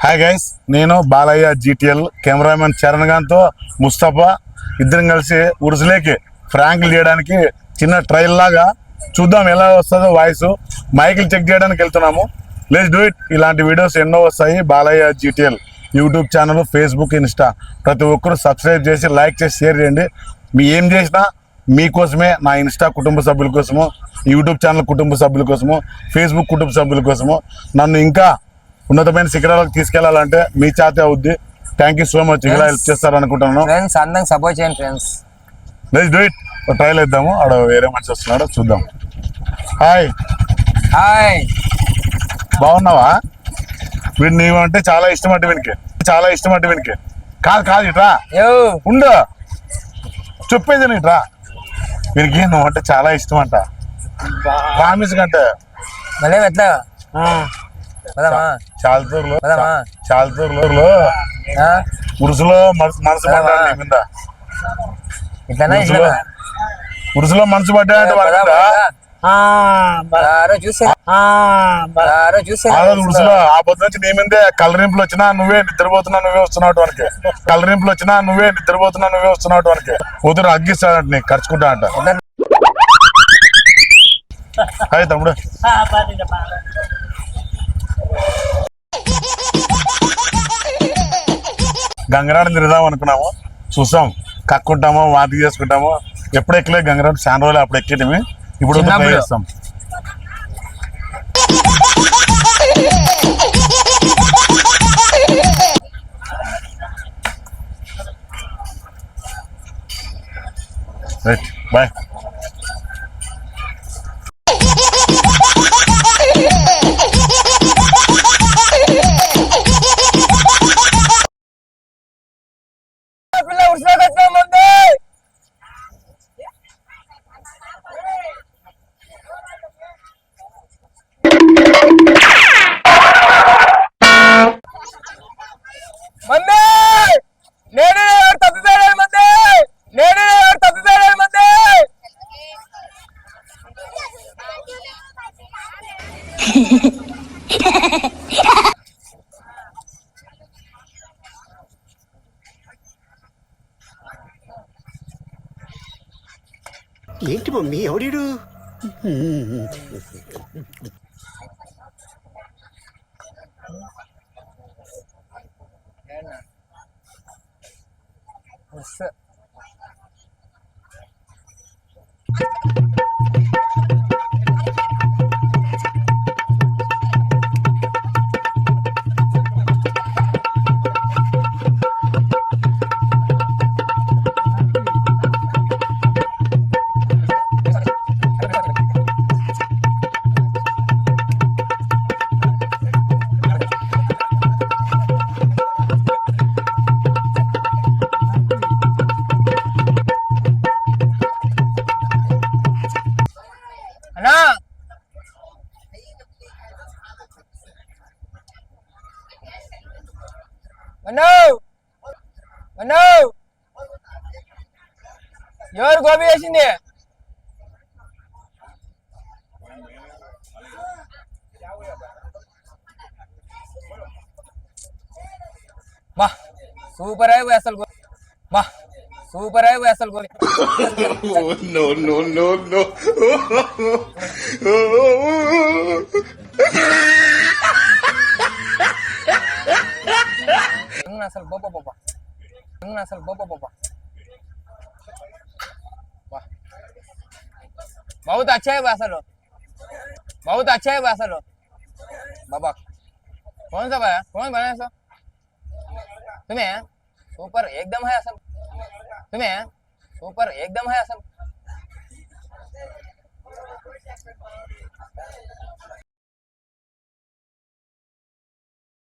Hi guys, నేను Balayya GTL cameraman Charan గాంతో Mustafa ఇద్దరం కలిసి ఉరుసులేకి ఫ్రాంక్లు చేయడానికి చిన్న ట్రయల్ లాగా చూద్దాం ఎలా వస్తుందో వాయిస్. మైకులు చెక్ చేయడానికి వెళ్తున్నాము. Let's do it. ఇలాంటి వీడియోస్ ఎన్నో వస్తాయి. Balayya GTL YouTube channel, Facebook, Insta ప్రతి ఒక్కరు సబ్స్క్రైబ్ చేసి లైక్ చేసి షేర్ చేయండి. మీ ఏం చేసినా మీకోసమే, నా ఇన్స్టా కుటుంబ సభ్యుల కోసము, యూట్యూబ్ ఛానల్ కుటుంబ సభ్యుల కోసము, ఫేస్బుక్ కుటుంబ సభ్యుల కోసము, నన్ను ఇంకా ఉన్నతమైన శిఖరాలకు తీసుకెళ్లాలంటే మీ చేతే అవుద్ది. Thank you so much. ఇలా హెల్ప్ చేస్తారు అనుకుంటున్నాను. సపోర్ట్ చేయండి friends. Let's do it. Trial ఇద్దాము. ఆడ వేరే మనిషి వస్తున్నాడు, చూద్దాం. హాయ్ హాయ్, బాగున్నావా? వీడు నీవంటే చాలా ఇష్టం అంటే వీనికి కాదు ఇట్రా ఉండు, చెప్పేది ఇట్రా. వీనికి నువ్వంటే చాలా ఇష్టం అంట. ప్రామిస్ కంటే మళ్ళీ ఎట్లా చాలతూరులో ఉరుసులో మనసు పడ్డాడు మీద. ఉరుసులో మనసు పడ్డాడంటే ఉరుసులో ఆ పొద్దు నుంచి నీ మీదే కలరింపులు వచ్చినా నువ్వే నిద్రపోతున్నా నువ్వే వస్తున్నావు వానికి. కూతురు అగ్గిస్తాడంట, నీకు ఖర్చుకుంటా అంట. హాయ్ తమ్ముడు. గంగరాడు తిరుగుదాం అనుకున్నాము, చూసాం. కక్కుంటామో వాంతి చేసుకుంటామో. ఎప్పుడు ఎక్కలే గంగరాడు, చాలా రోజులు అప్పుడు ఎక్కేటమి. ఇప్పుడు ట్రై చేస్తాం. Right, bye. ఏంటి మమ్మీ ఎవడీడు? ఎవరు గోపి వేసింది? బా సూపర్ అయిపోయి అసలు గోపి. అసలు బాబా बहुत अच्छा है असल बाबा। कौन सा बनाया, कौन बनाया सो? तुम्हें सुपर एकदम है असल।